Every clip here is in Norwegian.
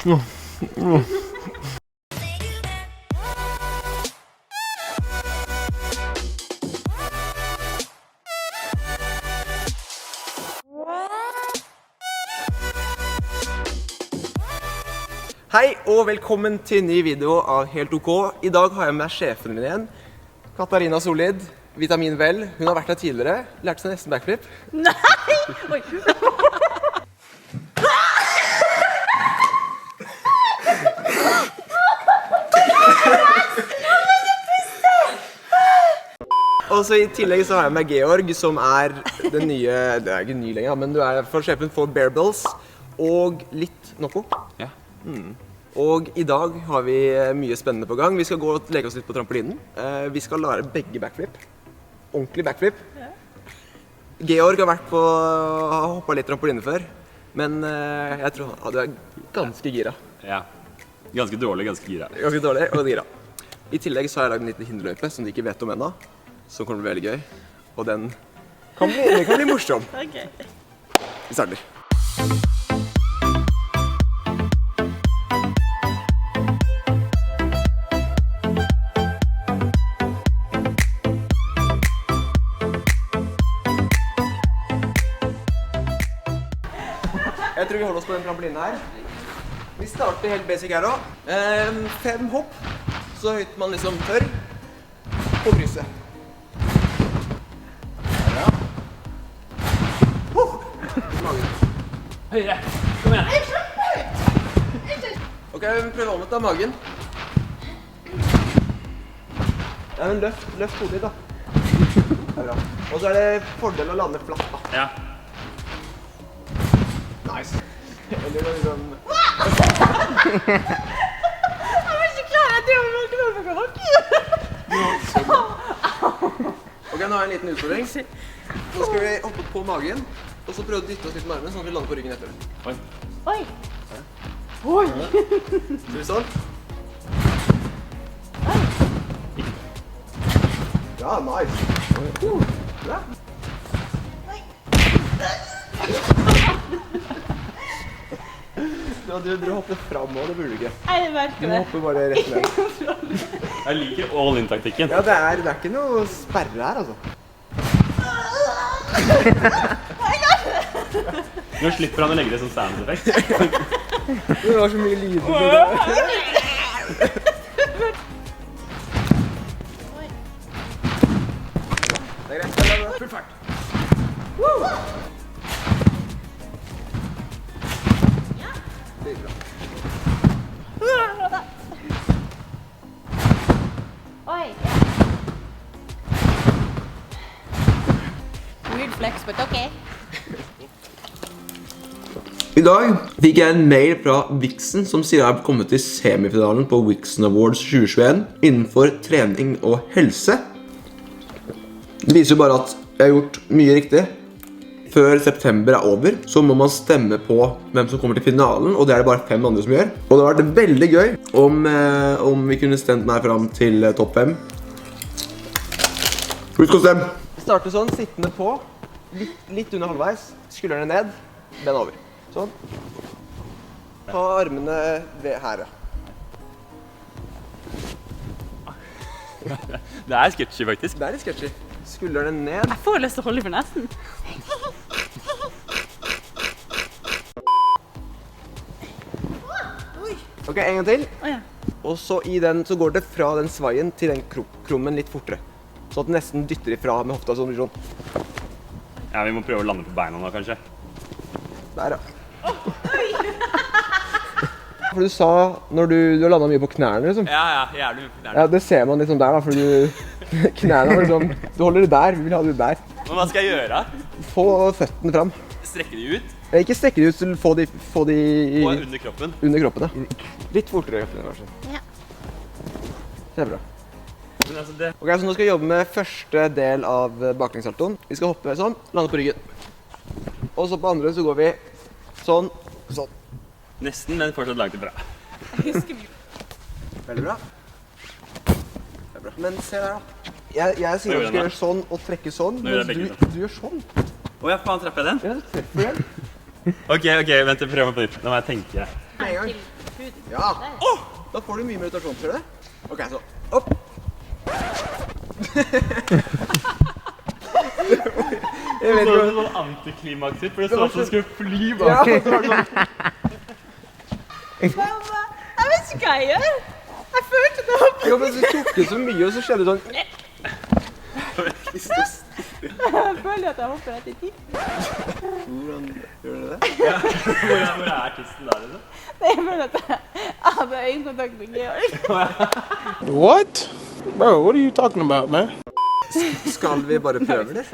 Hei og velkommen til en ny video av Helt OK. I dag har jeg med sjefen min igjen, Katarina Solid, Vitamin Vel. Hun har vært her tidligere, lærte seg nesten backflip. Nei! Oi. Og så i tillegg så har jeg med Georg, som er den nye, det er ikke ny lenger, men du er for sjefen for Bearballs og litt noe. Ja. Og i dag har vi mye spennende på gang. Vi skal gå og leke oss litt på trampolinen. Vi skal lære begge backflip. Ordentlig backflip. Ja. Georg har hoppet litt trampoline før, men jeg tror du er ganske gira. Ja. Ganske dårlig, ganske gira. Ganske dårlig og gira. I tillegg så har jeg laget en liten hinderløype som de ikke vet om ennå, som kommer til å bli veldig gøy. Og den kan bli morsom. Okay. Vi starter. Jeg tror vi holder oss på den trampolinen her. Vi starter helt basic her også. 5 hopp, så høyt man liksom tør, på brystet. Ja. Magen. Høyre, kom igjen. Ok, vi prøver om å ta magen. Ja, men løft hodet litt da. Det er bra. Og så er det fordel å lande flatt da. Ja. Nice. Eller liksom... Jeg var ikke klar, jeg tror jeg var hockey. Ok, nå har jeg en liten utfordring. Nå skal vi hoppe på magen, og så prøve å dytte oss litt med armen, sånn at vi lander på ryggen etter. Oi. Oi. Oi. Skal vi sånn? Ja, nice. Bra. Du hopper frem og det burde du ikke. Nei, det merker Du det. hopper bare rett ned. Jeg liker all-in-taktikken. Ja, det er ikke noe sperre her, altså. Nå slipper han å legge det som sound-effekt. Det var så mye lyd. Det er greit, det er full fart. Det er bra. Oi. Weird flex, but okay. I dag fikk jeg en mail fra Vixen som sier jeg har kommet til semifinalen på Vixen Awards 2021 innenfor trening og helse. Det viser jo bare at jeg har gjort mye riktig. Før september er over, så må man stemme på hvem som kommer til finalen, og det er det bare 5 andre som gjør. Og det har vært veldig gøy om vi kunne stemt meg fram til topp 5. Husk å stemme! Starte sånn, sittende på, litt under halvveis, skuldrene ned, ben over. Sånn. Ta armene ved her, ja. Det er sketchy, faktisk. Det er litt sketchy. Skuldrene ned. Jeg får lyst til å holde for nesten. Ok, en gang til. Åja. Og så i den, så går det fra den sveien til den krummen litt fortere. Så at den nesten dytter ifra med hofta sånn. Ja, vi må prøve å lande på beina nå, kanskje. Der, ja. For du sa, når du har landet mye på knærne, liksom. Ja, jævlig. Ja, det ser man liksom der da, for knærne var liksom, du holder det der, vi vil ha det der. Men hva skal jeg gjøre? Få føttene fram. Strekke de ut? Ikke strekke de ut, så få de Og under kroppen? Under kroppen, ja. Litt fortere, kanskje. Ja. Det er bra. Men altså det... Ok, så nå skal vi jobbe med første del av baklengssaltoen. Vi skal hoppe sånn, lande på ryggen. Og så på andre så går vi sånn, sånn. Nesten, men fortsatt langt ifra. Veldig bra. Det er bra. Men se der da. Jeg sier at du skal gjøre sånn og trekke sånn, mens du gjør sånn. Åja, faen, treffer jeg den? Ja, du treffer den. Ok, vent, jeg prøver på nytt. Nå må jeg tenke. Med en gang. Ja! Da får du mye mer rotasjon, ser du? Ok, så opp. Jeg vet ikke sånn antiklimakser, for det så ut som det skulle fly bak. Mamma, jeg vet ikke hva jeg gjør. Jeg følte det var Ja, men du tok det så mye, og så skjedde det sånn. Jeg føler at jeg hopper rett i tid. Hvordan gjør du det? Hvor er artisten der, liksom? Jeg føler at jeg hadde øyekontakt med Georg. What? Bro, what are you talking about, man? Skal vi bare prøve det?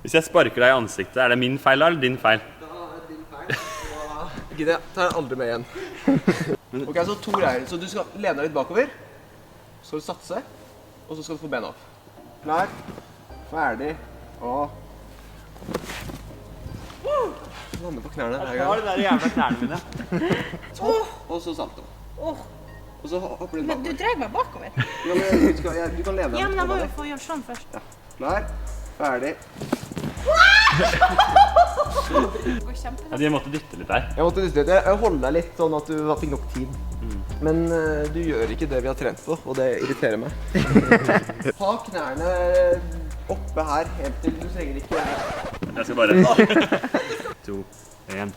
Hvis jeg sparker deg i ansiktet, er det min feil eller din feil? Gidder jeg tar aldri med igjen. Ok, så 2 greier. Så du skal lene deg litt bakover. Så skal du satse. Og så skal du få bena opp. Klar. Ferdig. Og... Lande på knærne hver gang. de der jævla knærne mine. Og så salto. Og så hopper du Men du bakover. drar meg bakover. Ja, men du kan lene deg. Ja, men jeg må på jo det. få gjøre sånn først. Klar. Ferdig. Det går kjempebra. Ja, de måtte dytte litt der. Jeg måtte dytte litt. Jeg holder deg litt sånn at du fikk nok tid. Men du gjør ikke det vi har trent på, og det irriterer meg. Ha knærne oppe her helt til du trenger ikke. Jeg skal bare... 2, 1.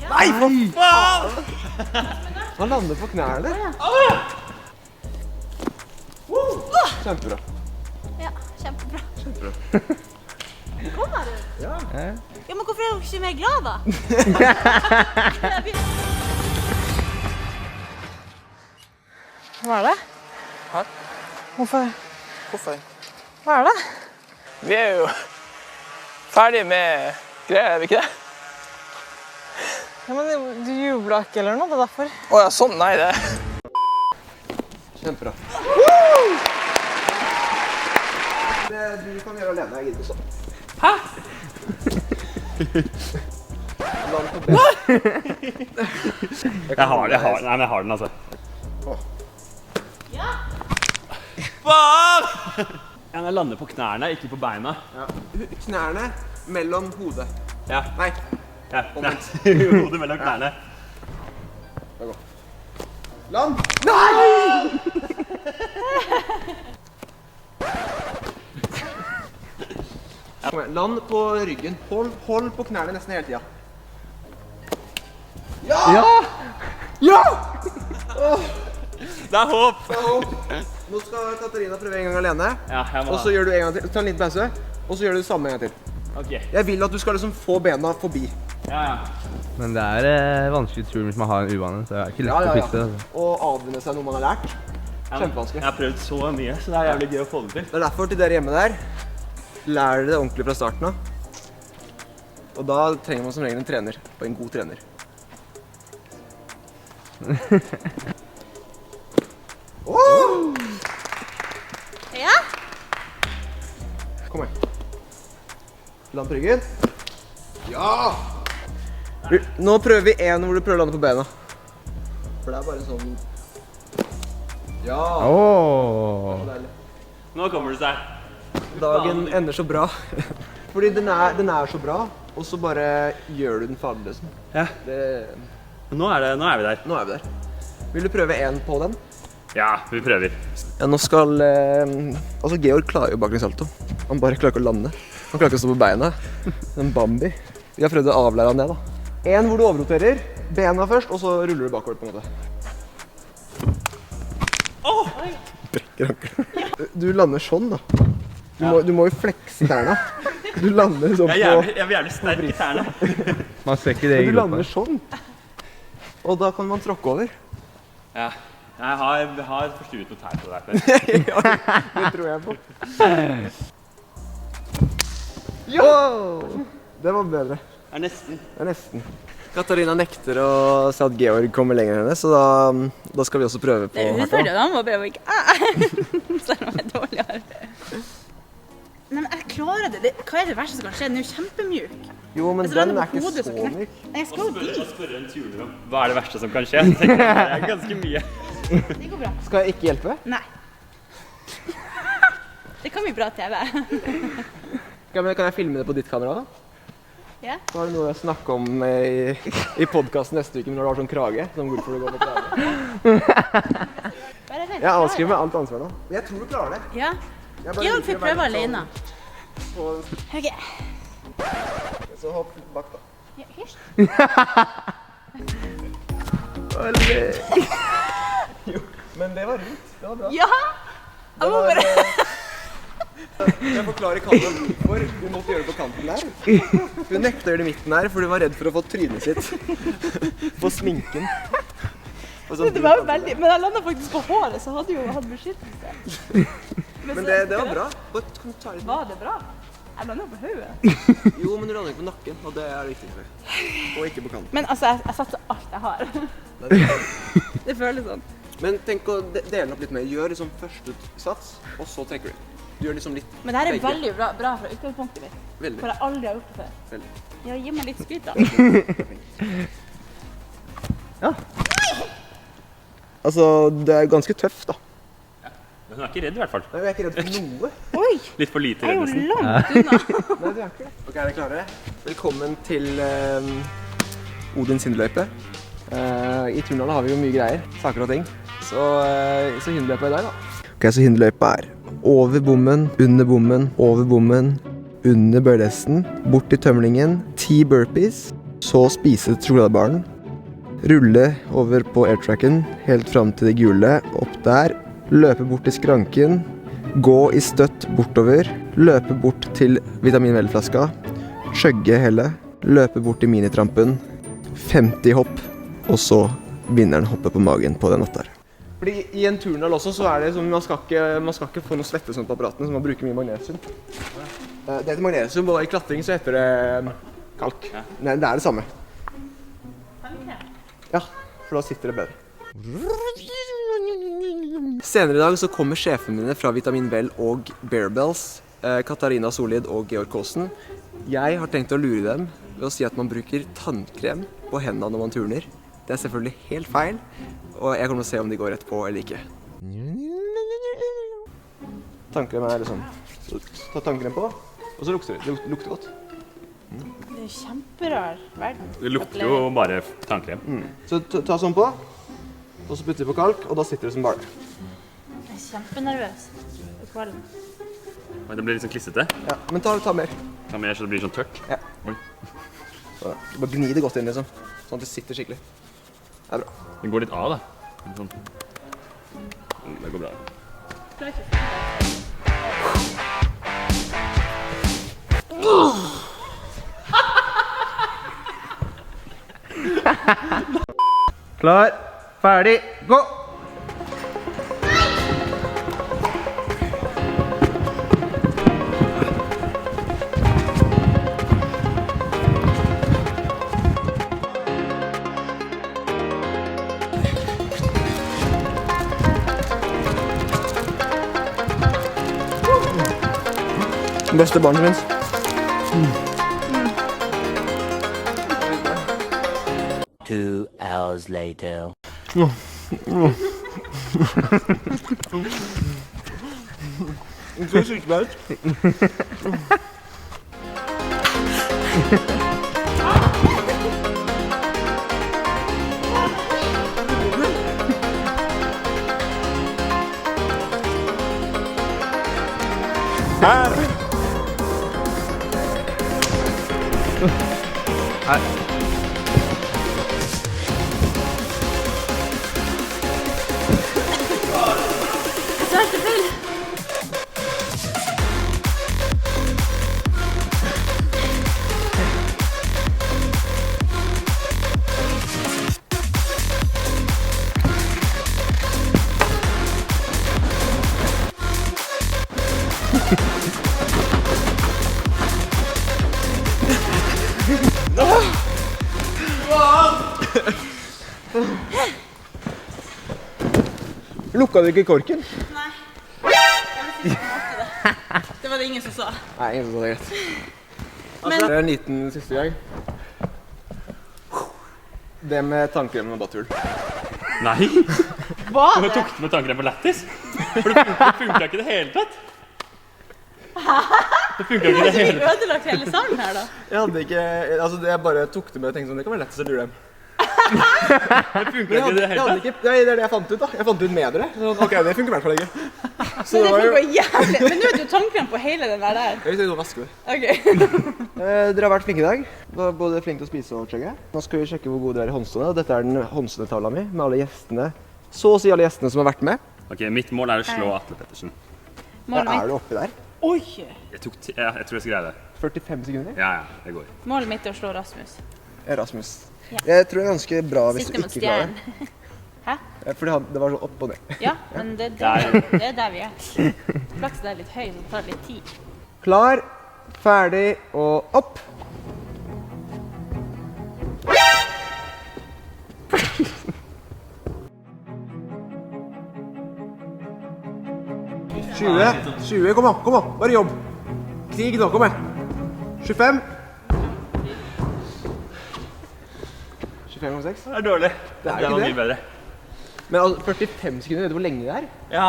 Nei, for faen! Han lander på knærne. Kjempebra. Ja, kjempebra. Kjempebra. Kom her, du. Ja, men hvorfor er du ikke mer glad, da? Hva er det? Hæ? Hvorfor? Hva er det? Vi er jo ferdig med greier, er vi ikke det? Ja, men du jubler ikke eller noe, det er derfor. Åja, sånn, nei det. Kjempebra. Det du kan gjøre alene, jeg gidder ikke sånn. Hæ? Land på ben. Jeg har den, altså. Ja. Faen! Jeg lander på knærne, ikke på beina. Ja. Knærne mellom hodet. Ja. Nei. Ja. Hodet mellom knærne. Land! Nei! Kom igjen, land på ryggen. Hold på knærne nesten hele tida. Ja! Ja! Det er håp! Nå skal Katarina prøve en gang alene. Ja, jeg må... Og så gjør du en gang til. Ta en liten pause. Og så gjør du det samme en gang til. Ok. Jeg vil at du skal liksom få bena forbi. Ja. Men det er vanskelig tur hvis man har en uvane, så det er ikke lett å fikse det. Og avvinne seg noe man har lært. Kjempevanskelig. Jeg har prøvd så mye, så det er jævlig gøy å få det til. Det er derfor til dere hjemme der, lær dere det ordentlig fra starten av. Og da trenger man som regel en trener, og en god trener. Ja? Kom igjen. Land på ryggen. Ja! Nå prøver vi en hvor du prøver å lande på bena. For det er bare sånn... Ja! Deilig. Nå kommer det seg. Dagen ender så bra. Fordi den er så bra, og så bare gjør du den ferdig liksom. Ja. Nå er vi der. Nå er vi der. Vil du prøve en på den? Ja, vi prøver. Ja, nå skal... altså, Georg klarer jo baklengs salto. Han bare klarer ikke å lande. Han klarer ikke å stå på beina. En Bambi. Vi har prøvd å avlære han det, da. En hvor du overroterer, bena først, og så ruller du bakover på en måte. Brekker ankelen. Du lander sånn, da. Du må jo flekse tærne. Du lander sånn på... Jeg er jævlig sterk i tærne. Man ser ikke det i Du gropa. lander sånn. Og da kan man tråkke over. Ja. Jeg har forstuet noe tær på det der. Ja, det tror jeg på. Ja! Det var bedre. Det er nesten. Det er nesten. Katarina nekter å se at Georg kommer lenger enn henne, så da skal vi også prøve på Det er urettferdig, da må prøve ikke. Selv om jeg er dårligere. Nei, men jeg klarer det. Hva er det verste som kan skje? Den er jo kjempemjuk. Jo, men Jeg den tror er på ikke hodet så knekker. myk. Nei, jeg skal jo dit. Spørre en tuner om hva er det verste som kan skje. Jeg tenker, det er ganske mye. Det går bra. Skal jeg ikke hjelpe? Nei. Det kan bli bra TV. Kan jeg filme det på ditt kamera da? Ja. Så har du noe å snakke om i podcasten neste uke når du har sånn krage, som hvorfor du går med krage. Jeg avskriver meg alt ansvar nå. Jeg tror du klarer det. Ja. Georg får prøve alene. Ok. Så hopp bak da. Ja, hysj. Jo, men det var rundt. Det var bra. Ja! Jeg må bare... Jeg forklarer Kalle hvorfor du måtte gjøre det på kanten der. Hun nekta å gjøre det i midten her, for hun var redd for å få trynet sitt på sminken. Det var jo veldig... Men jeg landet faktisk på håret, så hadde jo hatt beskyttelse. Men det var bra. Var det bra? Jeg landet på hodet. Jo, men du landet ikke på nakken, og det er det viktigste. Og ikke på kanten. Men altså, jeg satser alt jeg har. Det føles sånn. Men tenk å dele den opp litt mer. Gjør liksom første sats, og så trekker du. Du gjør liksom litt... Men det her er veldig bra fra utgangspunktet mitt. Veldig. For jeg aldri har gjort det før. Veldig. Ja, gi meg litt skryt da. Ja. Altså, det er ganske tøft da. Men hun er ikke redd i hvert fall. Nei, jeg er ikke redd for noe. Oi! Litt for lite Jeg er redd jo nesten. langt unna. Nei, du er ikke det. Ok, er dere klare? Velkommen til Odins hinderløype. I turnene har vi jo mye greier, saker og ting. Så hinderløypa i dag da. Ok, så hinderløypa er over bommen, under bøylesten, bort til tømlingen, 10 burpees, så spise sjokoladebaren, rulle over på airtracken, helt frem til det gule, opp der, løpe bort til skranken, gå i støtt bortover, løpe bort til vitaminvelflaska, skjøgge hele, løpe bort til minitrampen, 50 hopp, og så vinneren hoppe på magen på den natta. Fordi i en turnhall også så er det sånn, man skal ikke få noe svette sånn på apparatene, så man bruker mye magnesium. Det heter magnesium, og i klatring så heter det kalk. Nei, det er det samme. Ja, for da sitter det bedre. Senere i dag så kommer sjefene mine fra Vitamin Vel og Bearbells, Katarina Solid og Georg Kaasen. Jeg har tenkt å lure dem ved å si at man bruker tannkrem på hendene når man turner. Det er selvfølgelig helt feil, og jeg kommer til å se om de går rett på eller ikke. Tannkrem er liksom, ta tannkrem på, og så lukter det. Det lukter godt. Det er jo kjemperar verden. Det lukter jo bare tannkrem. Så ta sånn på, og så putter vi på kalk, og da sitter det som bare. Jeg er kjempenervøs på kvelden. Men det blir litt sånn klissete. Ja, men ta mer. Ta mer så det blir sånn tørt. Ja. Oi. Så, bare gni det godt inn liksom, sånn at det sitter skikkelig. Det er bra. Det går litt av da. Sånn. Det går bra. Klar, ferdig, gå! Beste barnet minst. Two hours later. Det ser skikkelig bra ut. Svarte feil. Lukka du ikke korken? Nei. Det var det ingen som sa. Nei, ingen som sa det greit. Det er en liten siste gang. Det med tannkremen var bare tull. Nei! Hva Du det? tok det med tannkrem på lættis? For det funka ikke i det hele tatt. Det funker ikke det Har hele. du ødelagt hele salen her, da? Jeg hadde ikke, altså jeg bare tok det med og tenkte sånn, det kan være lettest å lure dem. Det funker ikke det hele tatt. Det er det jeg fant ut da. Jeg fant ut med dere. Sånn, ok, det funker i hvert fall ikke. Så Men det det var jo... funker jævlig. Men nå er det jo tannkram på hele den der. Jeg vil gå og vaske det. Ok. Dere har vært flinke i dag. Både flinke til å spise og chugge. Nå skal vi sjekke hvor gode dere er i håndstående. Dette er den håndståendetavla mi med alle gjestene. Så å si alle gjestene som har vært med. Ok, mitt mål er å slå Atle Pettersen. Målet Er mitt, du oppi der? Oi! Jeg tror jeg skal greie det. 45 sekunder. Ja, det går. Målet mitt er å slå Rasmus. Rasmus. Ja. Jeg tror det er ganske bra hvis du Siste mot ikke klarer det. stjernen. Hæ? Fordi det var så opp og ned. Ja, men det er der vi er. Flaksen er litt høy, så det tar litt tid. Klar, ferdig og opp. Kom an, bare jobb. Krig nå, kom igjen. 25. 25,6. Det er dårlig. Det er var ikke mye det. bedre. Men altså, 45 sekunder, vet du hvor lenge det er? Ja,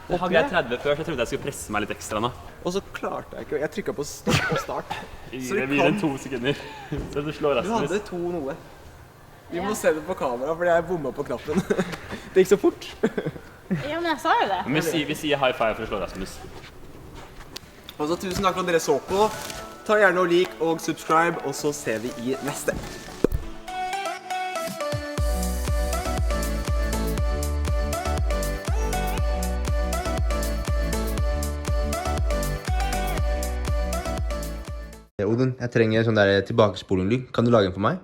det hadde jeg 30 før, så jeg trodde jeg skulle presse meg litt ekstra nå. Og så klarte jeg ikke, jeg trykket på stopp og start. Så Det blir en 2 sekunder. Så du slår Du hadde Rasmus. 2 noe. Vi må se det på kamera, fordi jeg bommet på knappen. Det gikk så fort. Ja, men jeg sa jo det. Men vi sier high five for å slå Rasmus. Og så tusen takk for at dere så på. Ta gjerne og lik og subscribe, og så ser vi i neste. Odin, jeg trenger sånn der tilbakespoling-lyd. Kan du lage en for meg?